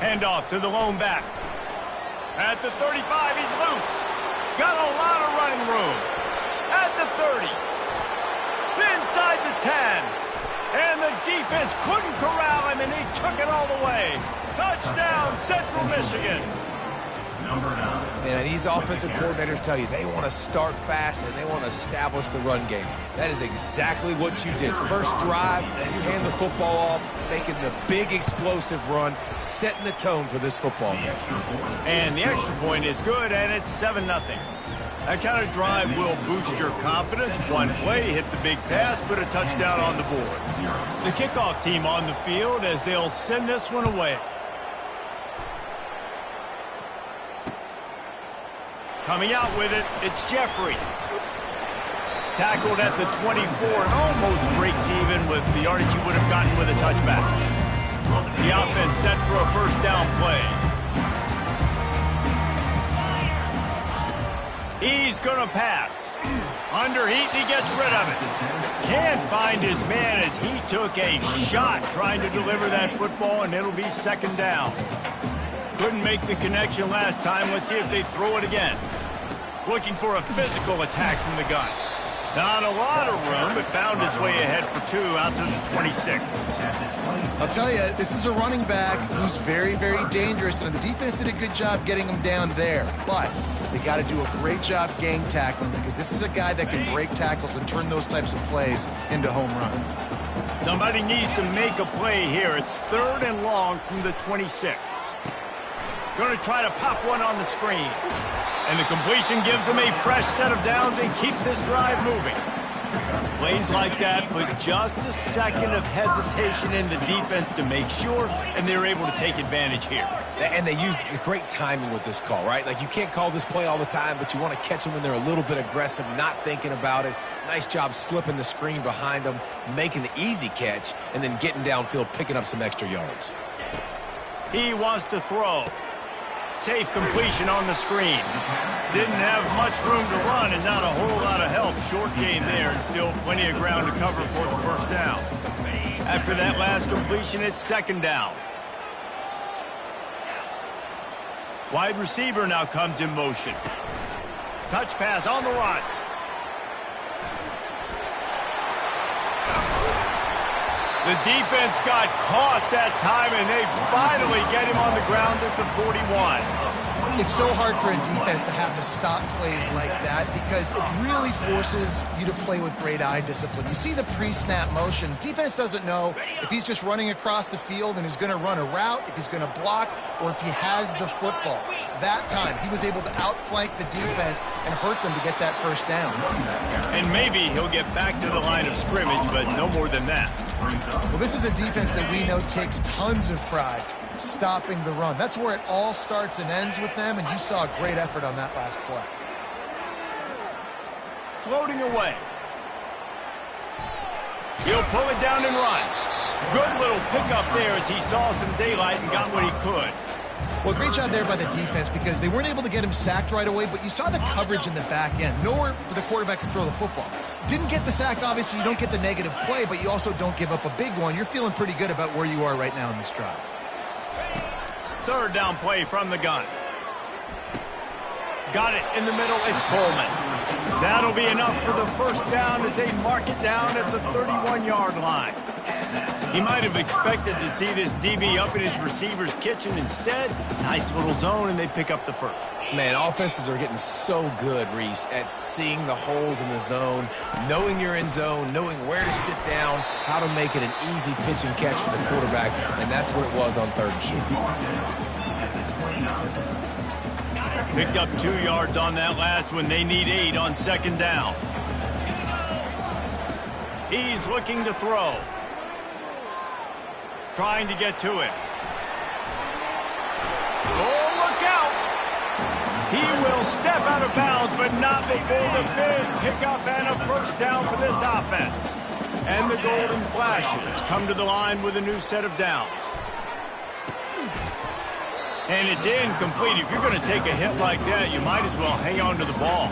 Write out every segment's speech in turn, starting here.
Handoff to the lone back. At the 35, he's loose. Got a lot of running room. At the 30. Inside the 10. And the defense couldn't corral him, and he took it all the way. Touchdown, Central Michigan. Man, these offensive coordinators tell you they want to start fast and they want to establish the run game. That is exactly what you did. First drive, you hand the football off, making the big explosive run, setting the tone for this football game. And the extra point is good, and it's 7-0. That kind of drive will boost your confidence. One play, hit the big pass, put a touchdown on the board. The kickoff team on the field as they'll send this one away. Coming out with it, it's Jeffrey. Tackled at the 24 and almost breaks even with the yardage he would have gotten with a touchback. The offense set for a first down play. He's going to pass. Under heat, he gets rid of it. Can't find his man as he took a shot trying to deliver that football, and it'll be second down. Couldn't make the connection last time. Let's see if they throw it again. Looking for a physical attack from the gun. Not a lot of room, but found his way ahead for 2 out to the 26. I'll tell you, this is a running back who's very, very dangerous, and the defense did a good job getting him down there. But they got to do a great job gang tackling because this is a guy that can break tackles and turn those types of plays into home runs. Somebody needs to make a play here. It's 3rd and long from the 26. Going to try to pop one on the screen. And the completion gives him a fresh set of downs and keeps this drive moving. Plays like that put just a second of hesitation in the defense to make sure, and they're able to take advantage here. And they use the great timing with this call, right? Like, you can't call this play all the time, but you want to catch them when they're a little bit aggressive, not thinking about it. Nice job slipping the screen behind them, making the easy catch, and then getting downfield, picking up some extra yards. He wants to throw. Safe completion on the screen. Didn't have much room to run and not a whole lot of help. Short gain there and still plenty of ground to cover for the first down. After that last completion, it's 2nd down. Wide receiver now comes in motion. Touch pass on the run. The defense got caught that time, and they finally get him on the ground at the 41. It's so hard for a defense to have to stop plays like that because it really forces you to play with great eye discipline. You see the pre-snap motion. Defense doesn't know if he's just running across the field and is going to run a route, if he's going to block, or if he has the football. That time, he was able to outflank the defense and hurt them to get that first down. And maybe he'll get back to the line of scrimmage, but no more than that. Well, this is a defense that we know takes tons of pride stopping the run. That's where it all starts and ends with them, and you saw a great effort on that last play. Floating away. He'll pull it down and run. Good little pickup there as he saw some daylight and got what he could. Well, great job there by the defense because they weren't able to get him sacked right away, but you saw the coverage in the back end. Nowhere for the quarterback to throw the football. Didn't get the sack, obviously. You don't get the negative play, but you also don't give up a big one. You're feeling pretty good about where you are right now in this drive. 3rd down play from the gun. Got it in the middle. It's Coleman. That'll be enough for the first down as they mark it down at the 31-yard line. He might have expected to see this DB up in his receiver's kitchen. Instead, nice little zone, and they pick up the first. Man, offenses are getting so good, Reese, at seeing the holes in the zone, knowing you're in zone, knowing where to sit down, how to make it an easy pitch and catch for the quarterback, and that's what it was on 3rd and short. Picked up 2 yards on that last one. They need 8 on 2nd down. He's looking to throw. Trying to get to it. Oh, look out! He will step out of bounds, but not before the big pickup and a first down for this offense. And the golden flashes come to the line with a new set of downs. And it's incomplete. If you're going to take a hit like that, you might as well hang on to the ball.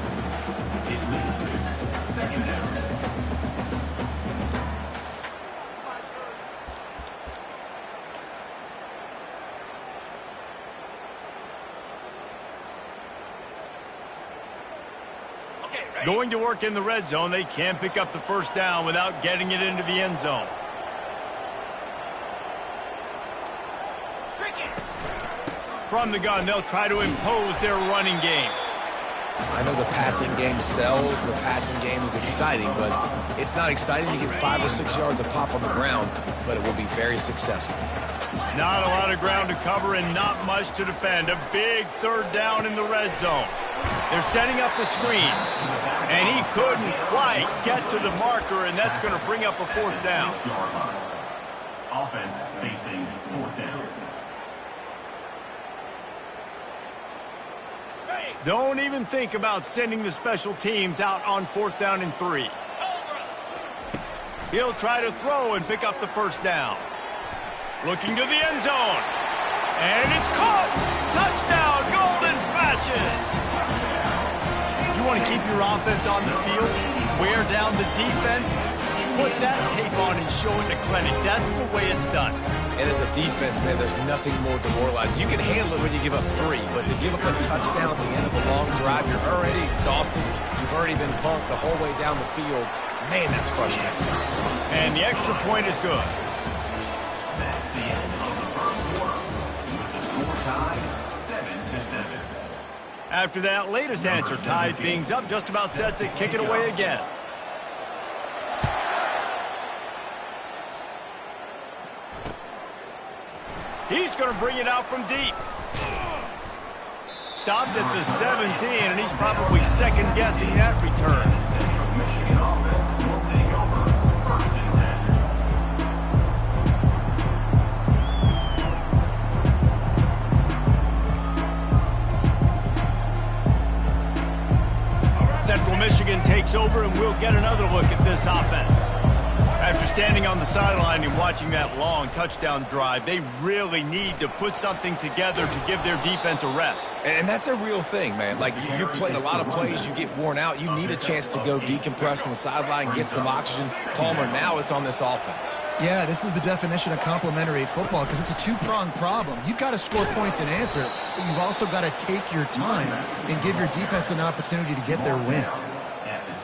Going to work in the red zone, they can't pick up the first down without getting it into the end zone. From the gun, they'll try to impose their running game. I know the passing game sells, the passing game is exciting, but it's not exciting to get 5 or 6 yards of pop on the ground, but it will be very successful. Not a lot of ground to cover and not much to defend. A big third down in the red zone. They're setting up the screen, and he couldn't quite get to the marker, and that's going to bring up a fourth down. Offense facing fourth down. Don't even think about sending the special teams out on 4th down and 3. He'll try to throw and pick up the first down. Looking to the end zone. And it's caught! Touchdown! Golden flashes! You want to keep your offense on the field? Wear down the defense? Put that tape on and show it to clinic. That's the way it's done. And as a defense, man, there's nothing more demoralizing. You can handle it when you give up 3, but to give up a touchdown at the end of a long drive, you're already exhausted. You've already been bunked the whole way down the field. Man, that's frustrating. And the extra point is good. That's the end of the first quarter. With the score tied 7-7. After that latest answer tied things up, just about set to kick it away again. He's going to bring it out from deep. Stopped at the 17, and he's probably second-guessing that return. Central Michigan offense will take over 1st and 10. Central Michigan takes over, and we'll get another look at this offense. After standing on the sideline and watching that long touchdown drive, they really need to put something together to give their defense a rest. And that's a real thing, man. Like, you played a lot of plays, you get worn out, you need a chance to go decompress on the sideline, get some oxygen. Palmer, now it's on this offense. Yeah, this is the definition of complementary football because it's a two-pronged problem. You've got to score points and answer, but you've also got to take your time and give your defense an opportunity to get their win.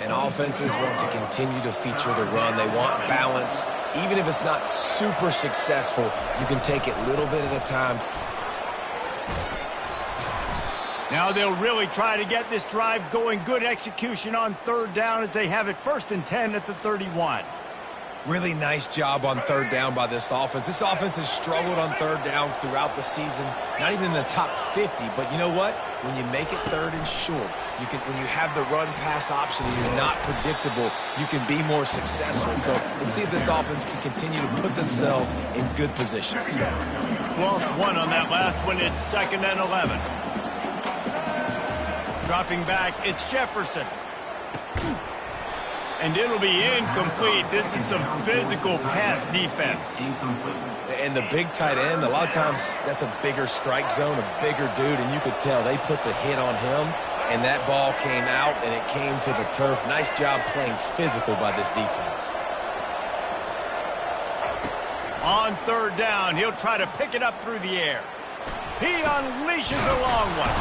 And offenses want to continue to feature the run. They want balance. Even if it's not super successful, you can take it little bit at a time. Now they'll really try to get this drive going. Good execution on 3rd down as they have it 1st and 10 at the 31. Really nice job on 3rd down by this offense. This offense has struggled on 3rd downs throughout the season. Not even in the top 50, but you know what? When you make it 3rd and short, when you have the run-pass option and you're not predictable, you can be more successful. So let's see if this offense can continue to put themselves in good positions. Lost 1 on that last one. It's 2nd and 11. Dropping back, it's Jefferson. And it'll be incomplete. This is some physical pass defense. And the big tight end, a lot of times that's a bigger strike zone, a bigger dude, and you could tell they put the hit on him, and that ball came out, and it came to the turf. Nice job playing physical by this defense. On 3rd down, he'll try to pick it up through the air. He unleashes a long one.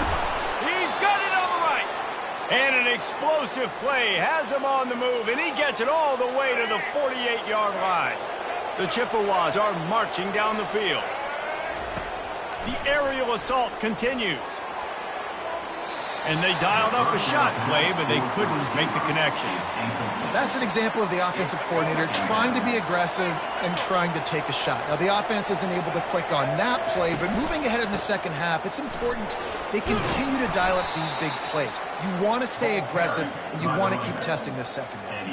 He's got it on the right. And an explosive play has him on the move, and he gets it all the way to the 48-yard line. The Chippewas are marching down the field. The aerial assault continues. And they dialed up a shot play, but they couldn't make the connection. That's an example of the offensive coordinator trying to be aggressive and trying to take a shot. Now, the offense isn't able to click on that play, but moving ahead in the second half, it's important they continue to dial up these big plays. You want to stay aggressive, and you want to keep testing this secondary.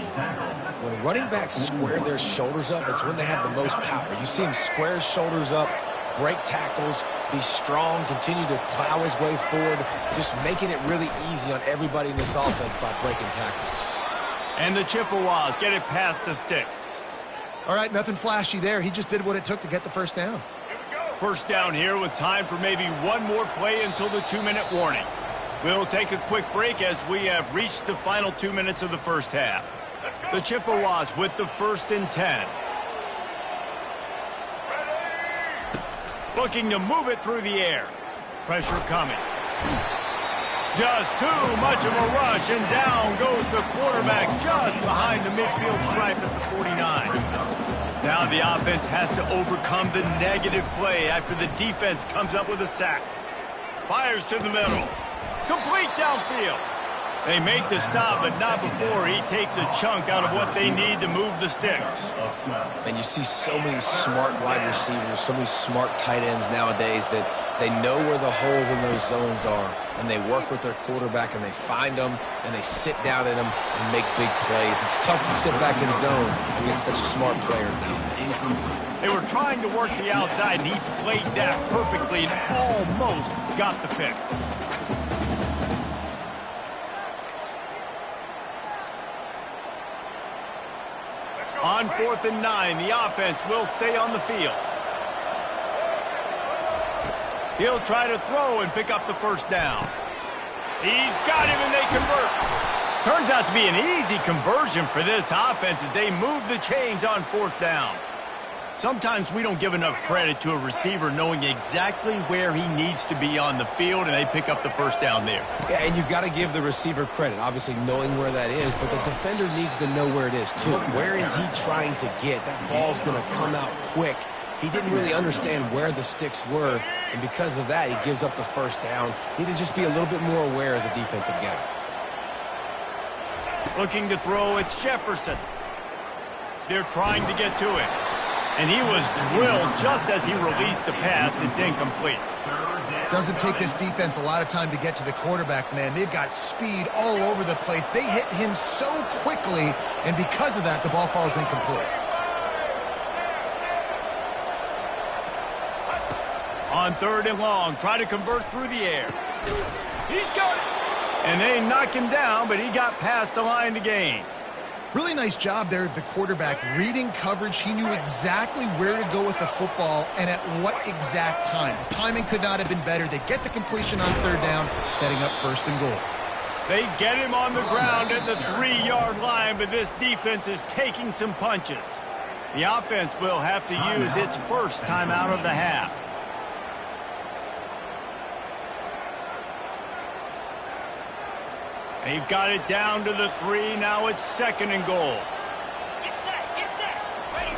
When running backs square their shoulders up, it's when they have the most power. You see him square his shoulders up, break tackles, be strong, continue to plow his way forward, just making it really easy on everybody in this offense by breaking tackles. And the Chippewas get it past the sticks. All right, nothing flashy there. He just did what it took to get the first down. First down here with time for maybe one more play until the 2-minute warning. We'll take a quick break as we have reached the final 2 minutes of the first half. The Chippewas with the 1st and 10. Looking to move it through the air. Pressure coming. Just too much of a rush, and down goes the quarterback just behind the midfield stripe at the 49. Now the offense has to overcome the negative play after the defense comes up with a sack. Fires to the middle. Complete downfield. They make the stop, but not before he takes a chunk out of what they need to move the sticks. And you see so many smart wide receivers, so many smart tight ends nowadays that they know where the holes in those zones are, and they work with their quarterback, and they find them, and they sit down in them and make big plays. It's tough to sit back in zone against such smart players nowadays. They were trying to work the outside, and he played that perfectly and almost got the pick. On 4th and 9, the offense will stay on the field. He'll try to throw and pick up the first down. He's got him, and they convert. Turns out to be an easy conversion for this offense as they move the chains on 4th down. Sometimes we don't give enough credit to a receiver knowing exactly where he needs to be on the field, and they pick up the first down there. Yeah, and you got to give the receiver credit, obviously knowing where that is, but the defender needs to know where it is too. Where is he trying to get? That ball's going to come out quick. He didn't really understand where the sticks were, and because of that, he gives up the first down. Need to just be a little bit more aware as a defensive guy. Looking to throw, it's Jefferson. They're trying to get to it. And he was drilled just as he released the pass. It's incomplete. Doesn't take this defense a lot of time to get to the quarterback, man. They've got speed all over the place. They hit him so quickly, and because of that, the ball falls incomplete. On 3rd and long, try to convert through the air. He's got it. And they knock him down, but he got past the line to gain. Really nice job there of the quarterback reading coverage. He knew exactly where to go with the football and at what exact time. The timing could not have been better. They get the completion on 3rd down, setting up 1st and goal. They get him on the ground at the 3-yard line, but this defense is taking some punches. The offense will have to use its first timeout of the half. They've got it down to the 3. Now it's 2nd and goal. Get set. Ready.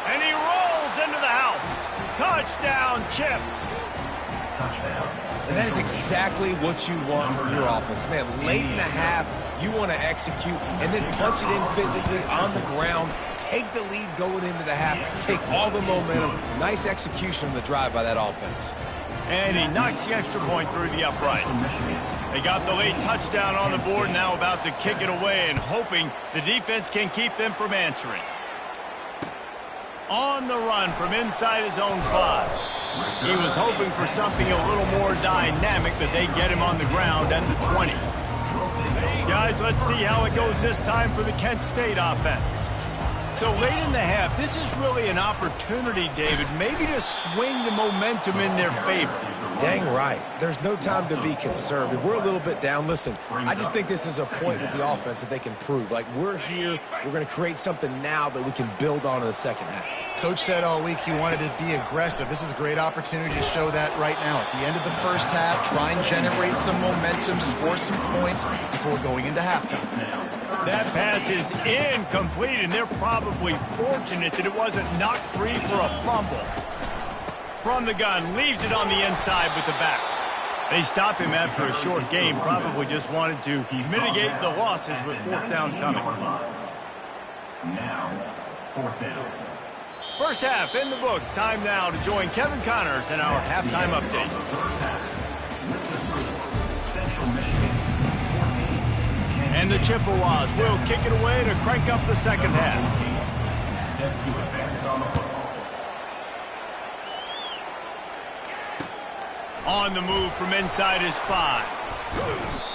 And he rolls into the house. Touchdown, Chips. And that is exactly what you want from your offense. Man, late in the half, you want to execute and then punch it in physically on the ground. Take the lead going into the half. Take all the momentum. Nice execution on the drive by that offense. And he knocks the extra point through the uprights. They got the late touchdown on the board, now about to kick it away and hoping the defense can keep them from answering. On the run from inside his own 5. He was hoping for something a little more dynamic, but they get him on the ground at the 20. Guys, let's see how it goes this time for the Kent State offense. So late in the half, this is really an opportunity, David, maybe to swing the momentum in their favor. Dang right. There's no time to be concerned. If we're a little bit down, listen, I just think this is a point with the offense that they can prove. Like, we're here, we're going to create something now that we can build on in the second half. Coach said all week he wanted to be aggressive. This is a great opportunity to show that right now. At the end of the first half, try and generate some momentum, score some points before going into halftime. That pass is incomplete, and they're probably fortunate that it wasn't knocked free for a fumble. From the gun, leaves it on the inside with the back. They stop him after a short game, probably just wanted to mitigate the losses with 4th down coming. Now, 4th down. First half in the books. Time now to join Kevin Connors in our halftime update. Central Michigan, 14. And the Chippewas will kick it away to crank up the second half. Set to advance on the football. On the move from inside his 5.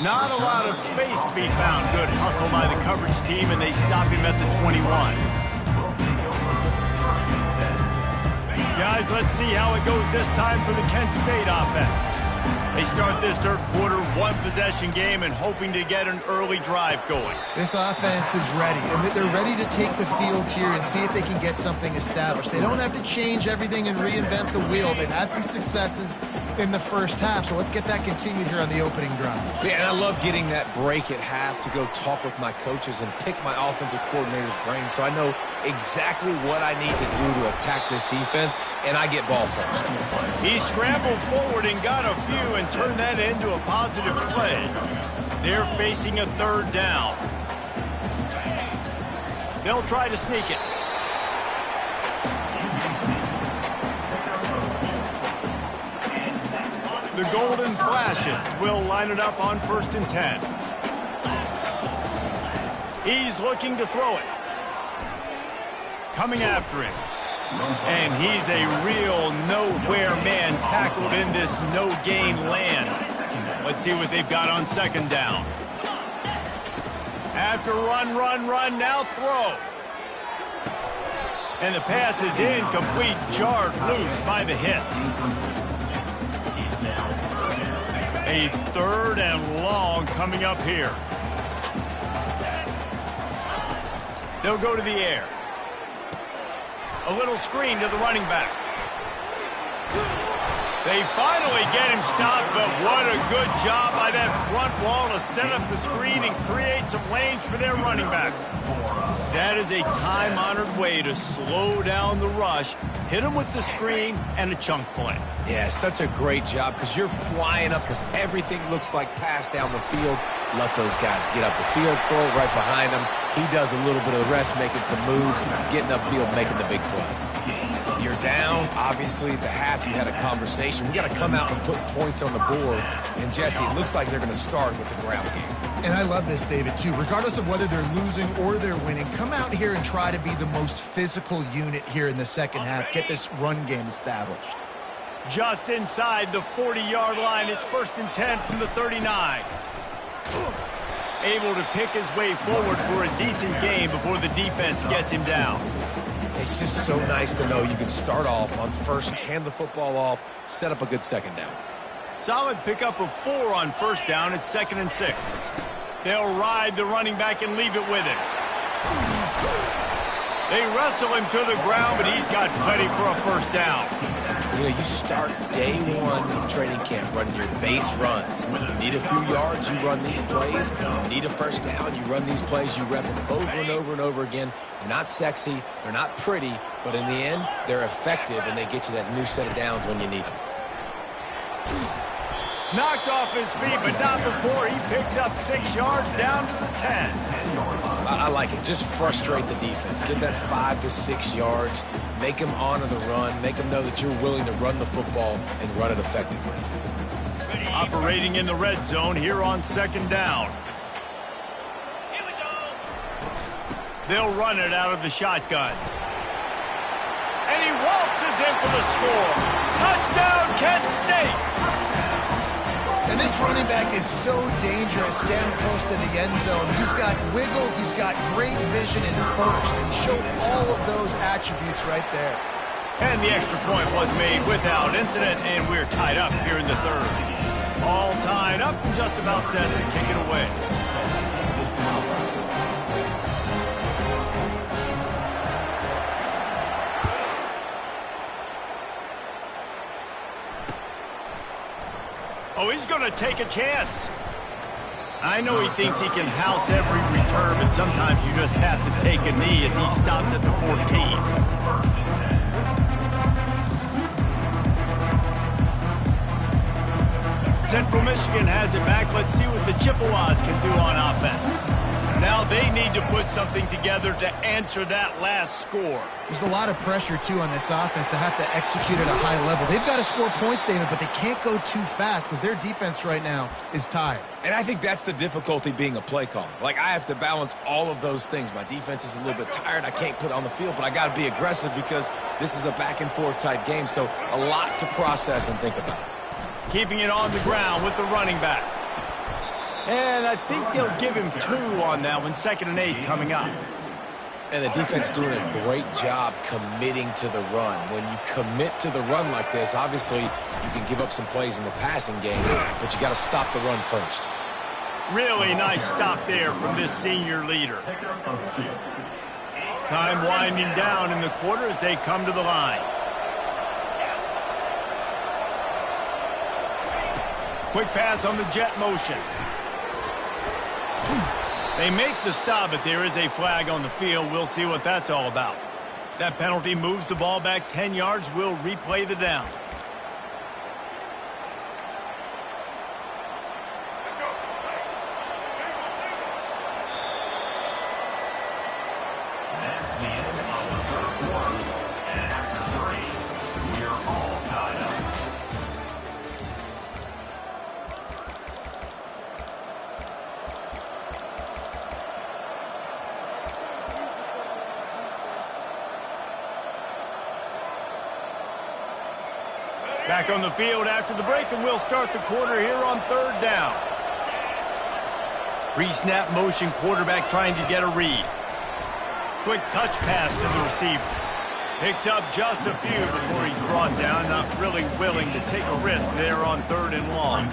Not a lot of space to be found. Good hustle by the coverage team, and they stop him at the 21. Guys, let's see how it goes this time for the Kent State offense. They start this third quarter one-possession game and hoping to get an early drive going. This offense is ready, and they're ready to take the field here and see if they can get something established. They don't have to change everything and reinvent the wheel. They've had some successes in the first half, so let's get that continued here on the opening drive. Yeah, and I love getting that break at half to go talk with my coaches and pick my offensive coordinator's brain so I know exactly what I need to do to attack this defense, and I get ball first. He scrambled forward and got a few and turned that into a positive play. They're facing a third down. They'll try to sneak it. The Golden Flashes will line it up on 1st and 10. He's looking to throw it. Coming after him. And he's a real nowhere man tackled in this no-gain land. Let's see what they've got on 2nd down. After run, now throw. And the pass is incomplete, jarred loose by the hit. A 3rd and long coming up here. They'll go to the air. A little screen to the running back. They finally get him stopped, but what a good job by that front wall to set up the screen and create some lanes for their running back. That is a time-honored way to slow down the rush, hit him with the screen, and a chunk play. Yeah, such a great job because you're flying up because everything looks like pass down the field. Let those guys get up the field, throw it right behind him. He does a little bit of the rest, making some moves, getting upfield, making the big play. You're down. Obviously, at the half, you had a conversation. We got to come out and put points on the board. And, Jesse, it looks like they're going to start with the ground game. And I love this, David, too. Regardless of whether they're losing or they're winning, come out here and try to be the most physical unit here in the second half. Get this run game established. Just inside the 40-yard line. It's 1st and 10 from the 39. Able to pick his way forward for a decent game before the defense gets him down. It's just so nice to know you can start off on 1st, hand the football off, set up a good 2nd down. Solid pickup of 4 on 1st down. It's 2nd and 6. They'll ride the running back and leave it with him. They wrestle him to the ground, but he's got plenty for a 1st down. You know, you start day one in training camp running your base runs. You need a few yards, you run these plays. You need a 1st down, you run these plays. You rep them over and over and over again. They're not sexy, they're not pretty, but in the end, they're effective, and they get you that new set of downs when you need them. Knocked off his feet, but not before he picks up 6 yards down to the 10. I like it. Just frustrate the defense. Get that 5 to 6 yards. Make them honor the run. Make them know that you're willing to run the football and run it effectively. Operating in the red zone here on 2nd down. Here we go. They'll run it out of the shotgun. And he waltzes in for the score. Touchdown, Kent State! And this running back is so dangerous getting close to the end zone. He's got wiggle, he's got great vision and burst. And he showed all of those attributes right there. And the extra point was made without incident, and we're tied up here in the 3rd. All tied up and just about set to kick it away. Oh, he's going to take a chance. I know he thinks he can house every return, but sometimes you just have to take a knee as he stopped at the 14. Central Michigan has it back. Let's see what the Chippewas can do on offense. Now they need to put something together to answer that last score. There's a lot of pressure, too, on this offense to have to execute at a high level. They've got to score points, David, but they can't go too fast because their defense right now is tired. And I think that's the difficulty being a play caller. Like, I have to balance all of those things. My defense is a little bit tired. I can't put it on the field, but I got to be aggressive because this is a back-and-forth type game, so a lot to process and think about. Keeping it on the ground with the running back. And I think they'll give him 2 on that one. 2nd and 8 coming up. And the defense doing a great job committing to the run. When you commit to the run like this, obviously you can give up some plays in the passing game, but you got to stop the run first. Really nice stop there from this senior leader. Time winding down in the quarter as they come to the line. Quick pass on the jet motion. They make the stop, but there is a flag on the field. We'll see what that's all about. That penalty moves the ball back 10 yards. We'll replay the down. That's the end of the third quarter. And after 3, we're all tied up. Back on the field after the break, and we'll start the quarter here on third down. Pre-snap motion, quarterback trying to get a read. Quick touch pass to the receiver. Picks up just a few before he's brought down. Not really willing to take a risk there on third and long.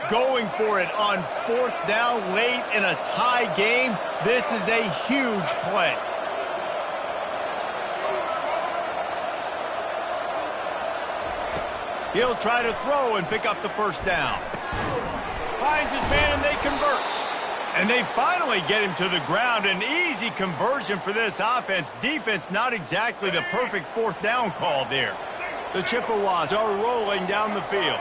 Going for it on fourth down late in a tie game. This is a huge play. He'll try to throw and pick up the first down. Finds his man and they convert. And they finally get him to the ground. An easy conversion for this offense. Defense not exactly the perfect fourth down call there. The Chippewas are rolling down the field.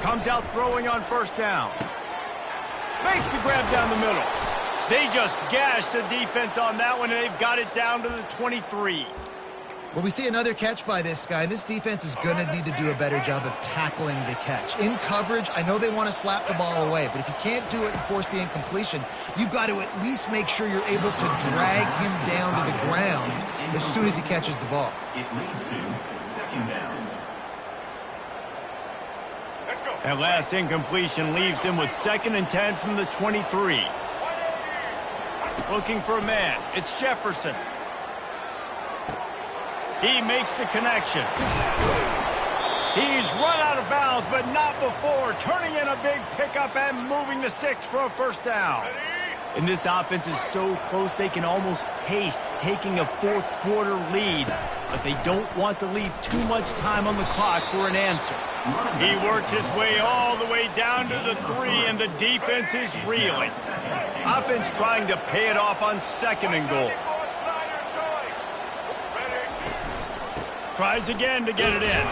Comes out throwing on first down. Makes the grab down the middle. They just gashed the defense on that one, and they've got it down to the 23. Well, we see another catch by this guy. This defense is going to need to do a better job of tackling the catch. In coverage, I know they want to slap the ball away, but if you can't do it and force the incompletion, you've got to at least make sure you're able to drag him down to the ground as soon as he catches the ball. It leads to second down. That last incompletion leaves him with 2nd and 10 from the 23. Looking for a man. It's Jefferson. He makes the connection. He's run out of bounds, but not before. Turning in a big pickup and moving the sticks for a first down. And this offense is so close they can almost taste taking a fourth quarter lead, but they don't want to leave too much time on the clock for an answer. He works his way all the way down to the 3, and the defense is reeling. Offense trying to pay it off on 2nd and goal. Tries again to get it in.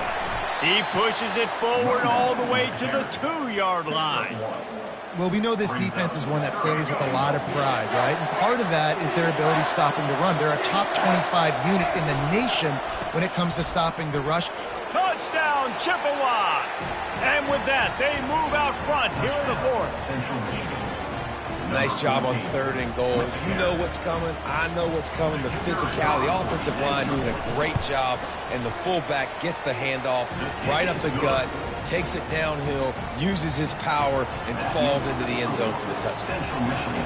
He pushes it forward all the way to the 2-yard line. Well, we know this defense is one that plays with a lot of pride, right? And part of that is their ability stopping the run. They're a top 25 unit in the nation when it comes to stopping the rush. Touchdown, Chippewas! And with that, they move out front here in the 4th. Nice job on 3rd and goal. You know what's coming. I know what's coming. The physicality, the offensive line doing a great job, and the fullback gets the handoff right up the gut, takes it downhill, uses his power, and falls into the end zone for the touchdown.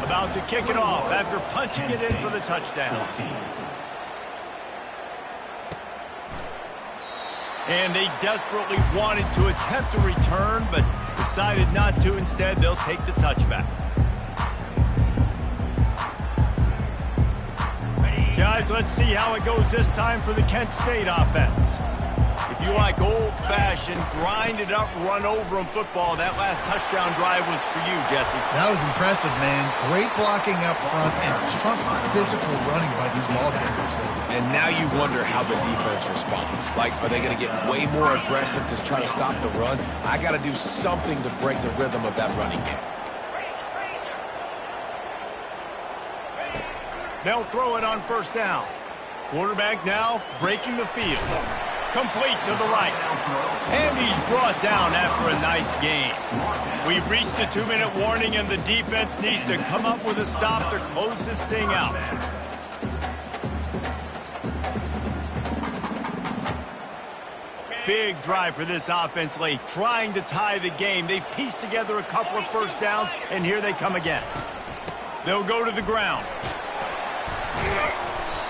About to kick it off after punching it in for the touchdown. And they desperately wanted to attempt a return, but decided not to. Instead, they'll take the touchback. Guys, let's see how it goes this time for the Kent State offense. If you like old-fashioned, grind-it-up, run-over-'em football, that last touchdown drive was for you, Jesse. That was impressive, man. Great blocking up front and tough physical running by these ball carriers. And now you wonder how the defense responds. Like, are they going to get way more aggressive to try to stop the run? I got to do something to break the rhythm of that running game. They'll throw it on first down. Quarterback now breaking the field. Complete to the right. And he's brought down after a nice gain. We've reached the 2-minute warning, and the defense needs to come up with a stop to close this thing out. big drive for this offense late, trying to tie the game. They've pieced together a couple of first downs, and here they come again. They'll go to the ground.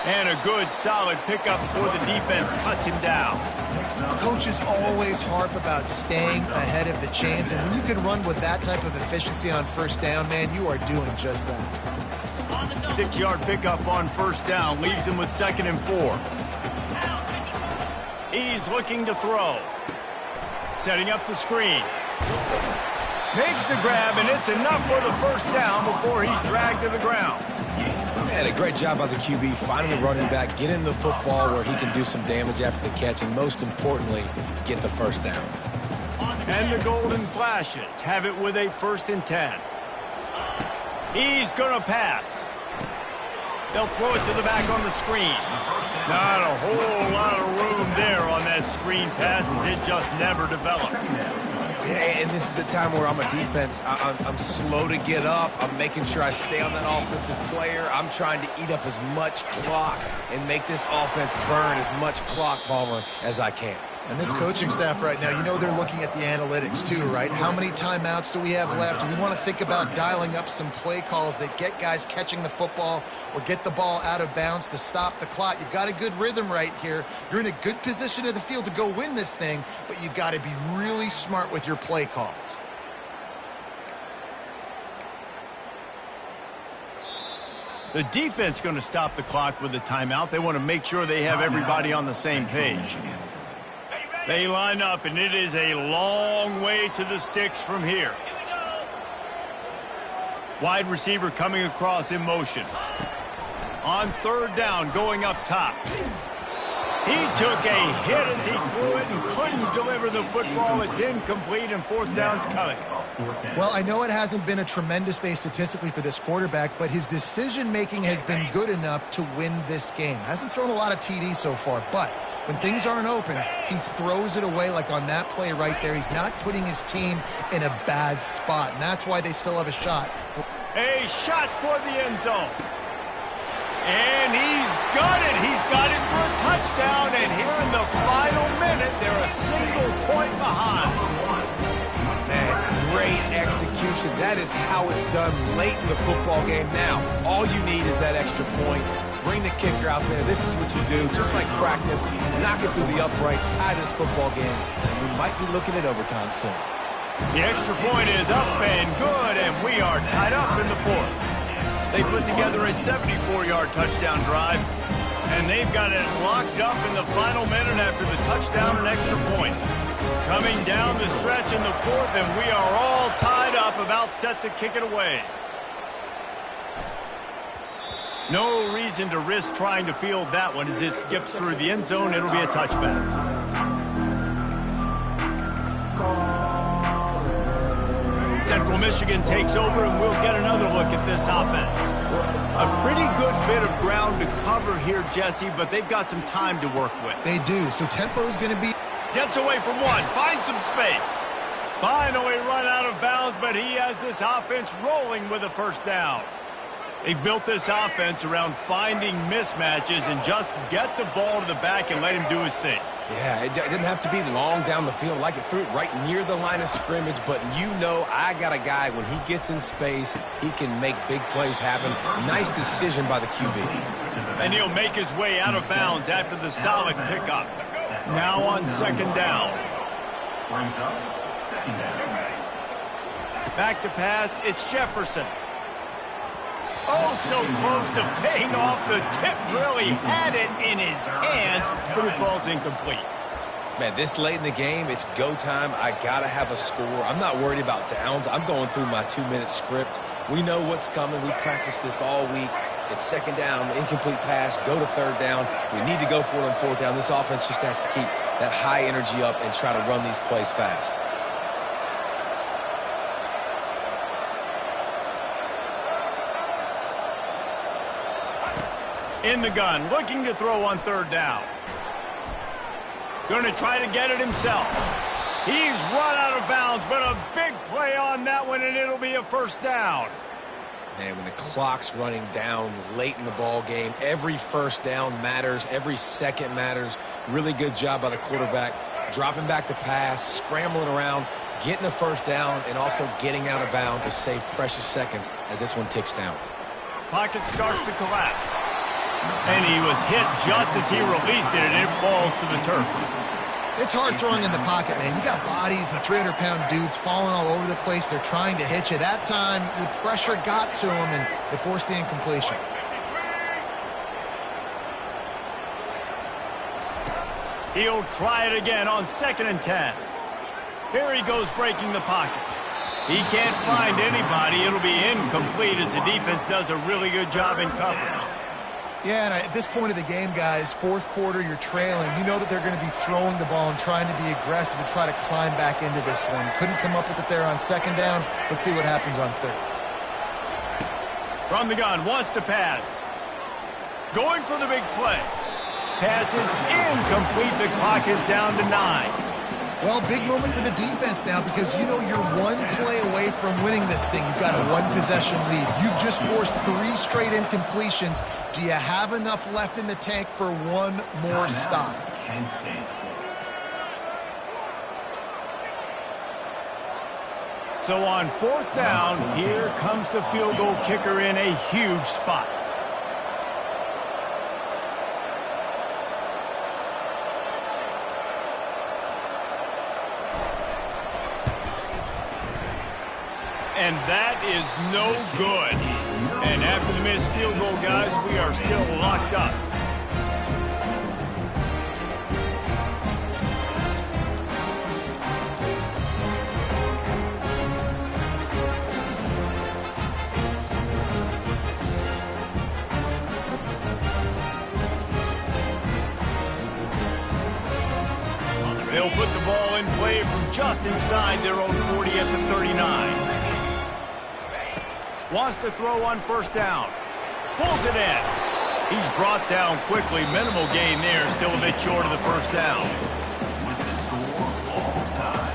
And a good, solid pickup before the defense cuts him down. Coaches always harp about staying ahead of the chains, and when you can run with that type of efficiency on first down, man, you are doing just that. 6-yard pickup on first down leaves him with 2nd and 4. He's looking to throw. Setting up the screen. Makes the grab, and it's enough for the first down before he's dragged to the ground. Man, a great job by the QB finding the running back, getting the football where he can do some damage after the catch, and most importantly, get the first down. And the Golden Flashes have it with a 1st and 10. He's going to pass. They'll throw it to the back on the screen. Not a whole lot of room there on that screen pass as it just never developed. Yeah, and this is the time where I'm a defense. I'm slow to get up. I'm making sure I stay on that offensive player. I'm trying to eat up as much clock and make this offense burn as much clock, Palmer, as I can. And this coaching staff right now, you know they're looking at the analytics too, right? How many timeouts do we have left? We want to think about dialing up some play calls that get guys catching the football or get the ball out of bounds to stop the clock. You've got a good rhythm right here. You're in a good position of the field to go win this thing, but you've got to be really smart with your play calls. The defense going to stop the clock with a timeout. They want to make sure they have everybody on the same page. They line up, and it is a long way to the sticks from here. Wide receiver coming across in motion. On 3rd down, going up top. He took a hit as he threw it and couldn't deliver the football. It's incomplete, and 4th down's coming. Well, I know it hasn't been a tremendous day statistically for this quarterback, but his decision-making has been good enough to win this game. Hasn't thrown a lot of TDs so far, but when things aren't open, he throws it away like on that play right there. He's not putting his team in a bad spot, and that's why they still have a shot. A shot toward the end zone. And he's got it. He's got it for a touchdown, and here in the final minute, they're a single point behind. Man, great execution. That is how it's done late in the football game. Now, all you need is that extra point. Bring the kicker out there. This is what you do, just like practice. Knock it through the uprights, tie this football game, and we might be looking at overtime soon. The extra point is up and good, and we are tied up in the 4th. They put together a 74-yard touchdown drive, and they've got it locked up in the final minute after the touchdown and extra point. Coming down the stretch in the 4th, and we are all tied up, about set to kick it away. No reason to risk trying to field that one as it skips through the end zone. It'll be a touchback. Central Michigan takes over, and we'll get another look at this offense. A pretty good bit of ground to cover here, Jesse, but they've got some time to work with. They do, so tempo's going to be... Gets away from one, finds some space. Finally run out of bounds, but he has this offense rolling with a first down. They've built this offense around finding mismatches and just get the ball to the back and let him do his thing. Yeah, it didn't have to be long down the field. Like it threw it right near the line of scrimmage, but you know I got a guy, when he gets in space, he can make big plays happen. Nice decision by the QB. And he'll make his way out of bounds after the solid pickup. Now on 2nd down. Back to pass, it's Jefferson. Oh, so close to paying off. The tip drill. He had it in his hands, but it falls incomplete. Man, this late in the game, it's go time. I got to have a score. I'm not worried about downs. I'm going through my 2-minute script. We know what's coming. We practiced this all week. It's 2nd down, incomplete pass, go to 3rd down. If we need to go for it on 4th down, this offense just has to keep that high energy up and try to run these plays fast. In the gun, looking to throw on 3rd down. Going to try to get it himself. He's run out of bounds, but a big play on that one, and it'll be a 1st down. Man, when the clock's running down late in the ball game, every 1st down matters. Every second matters. Really good job by the quarterback dropping back to pass, scrambling around, getting the first down, and also getting out of bounds to save precious seconds as this one ticks down. Pocket starts to collapse. And he was hit just as he released it, and it falls to the turf. It's hard throwing in the pocket, man. You got bodies and 300-pound dudes falling all over the place. They're trying to hit you. That time, the pressure got to him, and it forced the incompletion. He'll try it again on 2nd and 10. Here he goes breaking the pocket. He can't find anybody. It'll be incomplete as the defense does a really good job in coverage. Yeah, and at this point of the game, guys, fourth quarter, you're trailing. You know that they're going to be throwing the ball and trying to be aggressive and try to climb back into this one. Couldn't come up with it there on 2nd down. Let's see what happens on 3rd. From the gun, wants to pass. Going for the big play. Pass is incomplete. The clock is down to 9. Well, big moment for the defense now because you know you're one play away from winning this thing. You've got a one-possession lead. You've just forced 3 straight incompletions. Do you have enough left in the tank for one more stop? So on 4th down, here comes the field goal kicker in a huge spot. And that is no good. And after the missed field goal, guys, we are still locked up. They'll put the ball in play from just inside their own 40 at the 39. Wants to throw on 1st down. Pulls it in. He's brought down quickly. Minimal gain there. Still a bit short of the 1st down. With the score all time.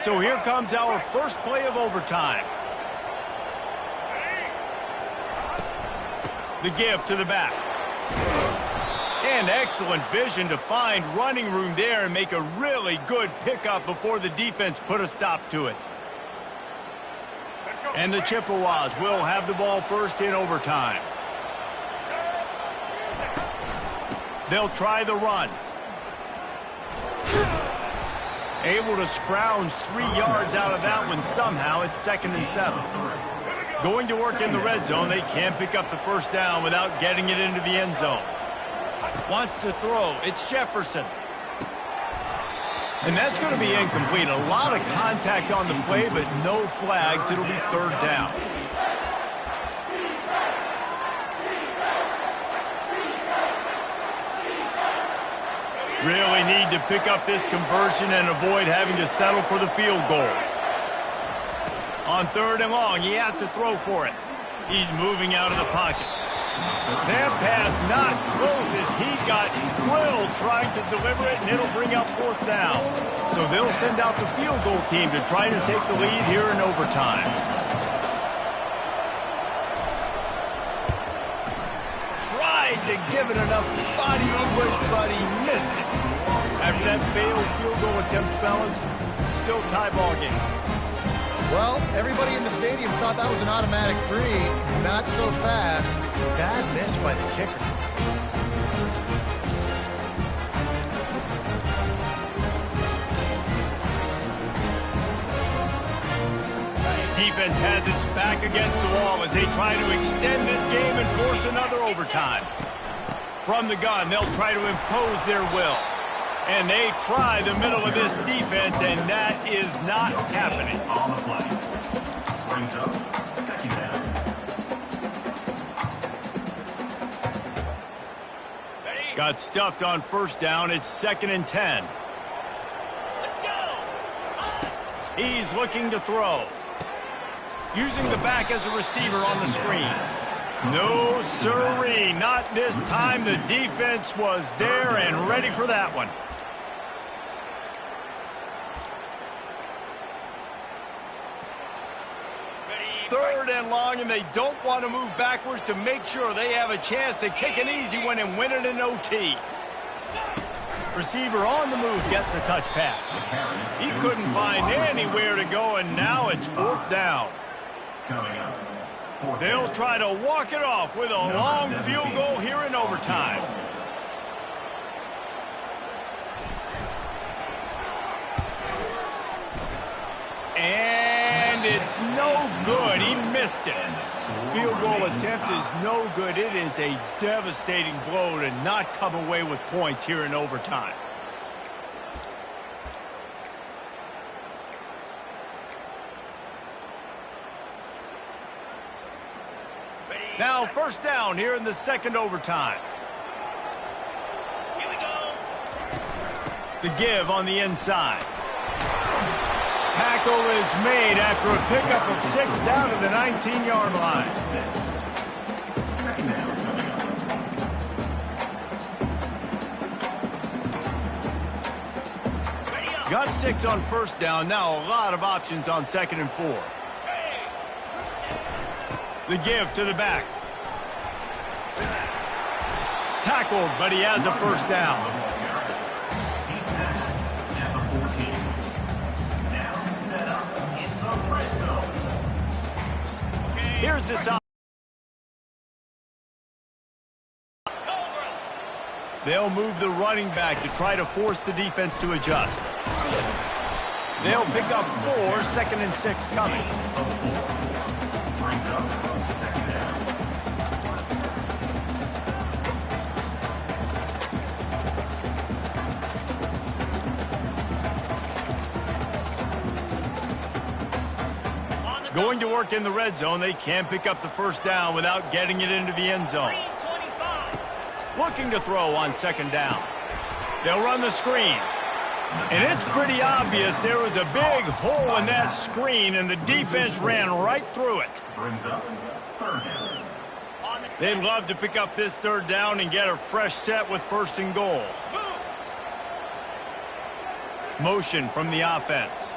So here comes our first play of overtime. The give to the back. And excellent vision to find running room there and make a really good pickup before the defense put a stop to it. And the Chippewas will have the ball first in overtime. They'll try the run. Able to scrounge 3 yards out of that one somehow. It's 2nd and 7. Going to work in the red zone. They can't pick up the 1st down without getting it into the end zone. Wants to throw. It's Jefferson. And that's going to be incomplete. A lot of contact on the play, but no flags. It'll be 3rd down. Really need to pick up this conversion and avoid having to settle for the field goal. On 3rd and long, he has to throw for it. He's moving out of the pocket. That pass not close as he got drilled trying to deliver it, and it'll bring up 4th down. So they'll send out the field goal team to try to take the lead here in overtime. Tried to give it enough body English, but he missed it. After that failed field goal attempt, fellas, still tie ball game. Well, everybody in the stadium thought that was an automatic 3. Not so fast. Bad miss by the kicker. Defense has its back against the wall as they try to extend this game and force another overtime. From the gun, they'll try to impose their will. And they try the middle of this defense, and that is not happening. On the play. Brings up 2nd down. Got stuffed on 1st down. It's 2nd and 10. Let's go. He's looking to throw. Using the back as a receiver on the screen. No, sirree, not this time. The defense was there and ready for that one. Third and long, and they don't want to move backwards to make sure they have a chance to kick an easy one and win it in OT. Receiver on the move gets the touch pass. He couldn't find anywhere to go, and now it's fourth down. They'll try to walk it off with a long field goal here in overtime. And it's no good. He missed it. Field goal attempt is no good. It is a devastating blow to not come away with points here in overtime. Now first down here in the second overtime. Here we go. The give on the inside. Tackle is made after a pickup of 6 down to the 19-yard line. Second down. Got 6 on first down. Now a lot of options on second and 4. The give to the back. Tackled, but he has a first down. He's tackled at the 14. Now set up in the red zone. Here's this out. They'll move the running back to try to force the defense to adjust. They'll pick up 4, second and 6 coming. Brings up second down. Going to work in the red zone, they can pick up the first down without getting it into the end zone. 325. Looking to throw on second down. They'll run the screen. And it's pretty obvious there was a big hole in that screen, and the defense ran right through it. Brings up third down. They'd love to pick up this third down and get a fresh set with first and goal. Moves. Motion from the offense.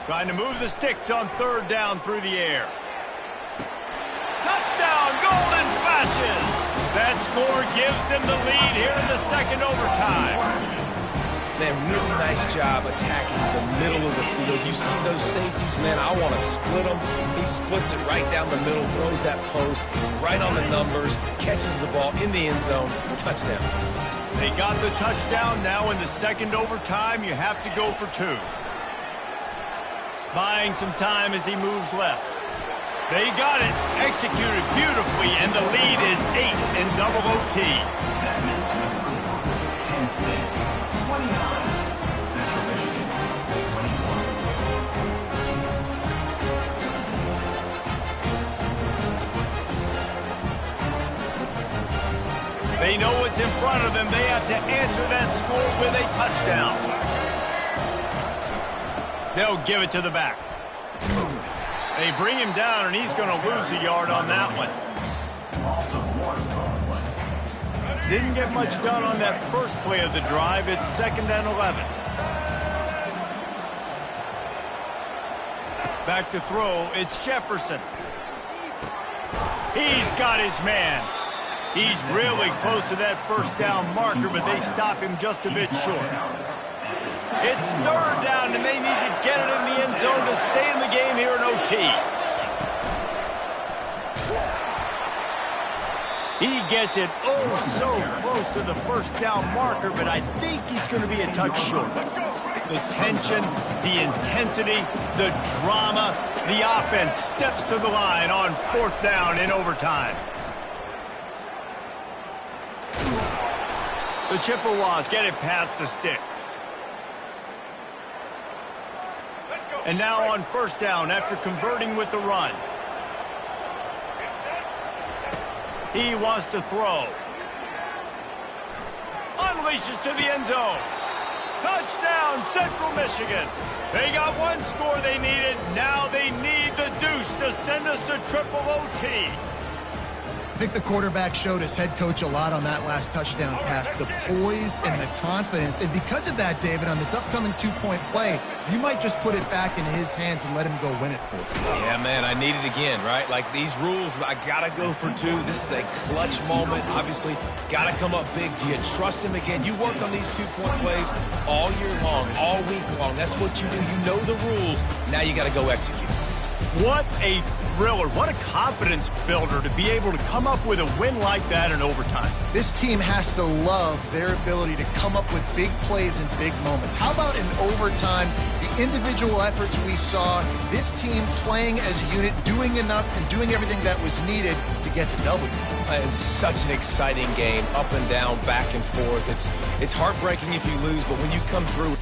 Trying to move the sticks on third down through the air. Touchdown, Golden Flashes! That score gives them the lead here in the second overtime. Man, really nice job attacking the middle of the field. You see those safeties, man, I want to split them. He splits it right down the middle, throws that post right on the numbers, catches the ball in the end zone, touchdown. They got the touchdown. Now in the second overtime, you have to go for 2. Buying some time as he moves left. They got it, executed beautifully, and the lead is 8 in double OT. That meant the score 10-6, 29. Central Michigan 21. They know what's in front of them. They have to answer that score with a touchdown. They'll give it to the back. They bring him down, and he's going to lose a yard on that one. Also one play. Didn't get much done on that first play of the drive. It's second and 11. Back to throw. It's Jefferson. He's got his man. He's really close to that first down marker, but they stop him just a bit short. It's third down, and they need to get it in the end zone to stay in the game here in OT. He gets it so close to the first down marker, but I think he's going to be a touch short. The tension, the intensity, the drama, the offense steps to the line on fourth down in overtime. The Chippewas get it past the sticks. And now on first down after converting with the run. He wants to throw. Unleashes to the end zone. Touchdown, Central Michigan. They got one score they needed. Now they need the deuce to to send us to triple OT. I think the quarterback showed his head coach a lot on that last touchdown pass, the poise and the confidence. And because of that, David, on this upcoming two-point play, you might just put it back in his hands and let him go win it for you. Yeah, man, I need it again, right? Like these rules, I got to go for two. This is a clutch moment. Obviously, got to come up big. Do you trust him again? You worked on these two-point plays all year long, all week long. That's what you do. You know the rules. Now you got to go execute. What a thriller. What a confidence builder to be able to come up with a win like that in overtime. This team has to love their ability to come up with big plays in big moments. How about in overtime, the individual efforts we saw, this team playing as a unit, doing enough and doing everything that was needed to get the W. It's such an exciting game, up and down, back and forth. It's heartbreaking if you lose, but when you come through...